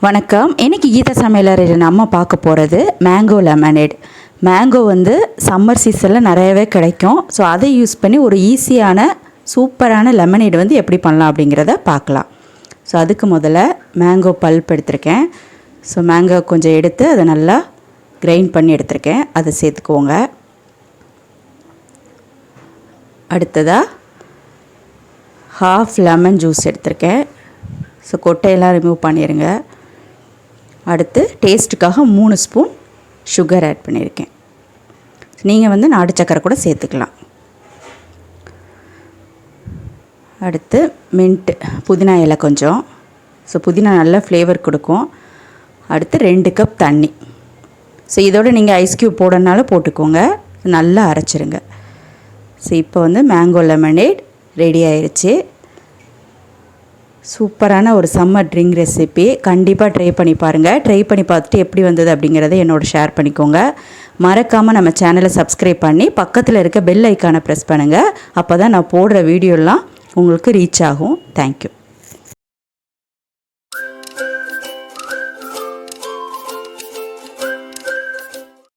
வணக்கம். இன்றைக்கி கீதா சமையலறையில் நம்ம பார்க்க போகிறது மேங்கோ லெமனேட். மேங்கோ வந்து சம்மர் சீசனில் நிறையவே கிடைக்கும். ஸோ அதை யூஸ் பண்ணி ஒரு ஈஸியான சூப்பரான லெமனேட் வந்து எப்படி பண்ணலாம் அப்படிங்கிறத பார்க்கலாம். ஸோ அதுக்கு முதல்ல மேங்கோ பல்ப் எடுத்திருக்கேன். ஸோ மேங்கோ கொஞ்சம் எடுத்து அதை நல்லா கிரைண்ட் பண்ணி எடுத்திருக்கேன். அதை சேர்த்துக்கோங்க. அடுத்ததாக ஹாஃப் லெமன் ஜூஸ் எடுத்திருக்கேன். ஸோ கொட்டையெல்லாம் ரிமூவ் பண்ணிடுங்க. அடுத்து டேஸ்ட்டுக்காக 3 ஸ்பூன் சுகர் ஆட் பண்ணியிருக்கேன். நீங்கள் வந்து நாட்டு சக்கரை கூட சேர்த்துக்கலாம். அடுத்து மின்ட்டு புதினா இலை கொஞ்சம். ஸோ புதினா நல்ல ஃப்ளேவர் கொடுக்கும். அடுத்து 2 கப் தண்ணி. ஸோ இதோடு நீங்கள் ஐஸ் க்யூப் போடனாலும் போட்டுக்கோங்க. நல்லா அரைச்சிருங்க. ஸோ இப்போ வந்து மேங்கோ லெமனேட் ரெடி ஆயிடுச்சு. சூப்பரான ஒரு சம்மர் ட்ரிங்க் ரெசிபி. கண்டிப்பாக ட்ரை பண்ணி பாருங்கள். ட்ரை பண்ணி பார்த்துட்டு எப்படி வந்தது அப்படிங்கிறத என்னோட ஷேர் பண்ணிக்கோங்க. மறக்காமல் நம்ம சேனலை சப்ஸ்கிரைப் பண்ணி பக்கத்தில் இருக்க பெல் ஐக்கானை ப்ரெஸ் பண்ணுங்கள். அப்போ தான் நான் போடுற வீடியோலாம் உங்களுக்கு ரீச் ஆகும். தேங்க்யூ.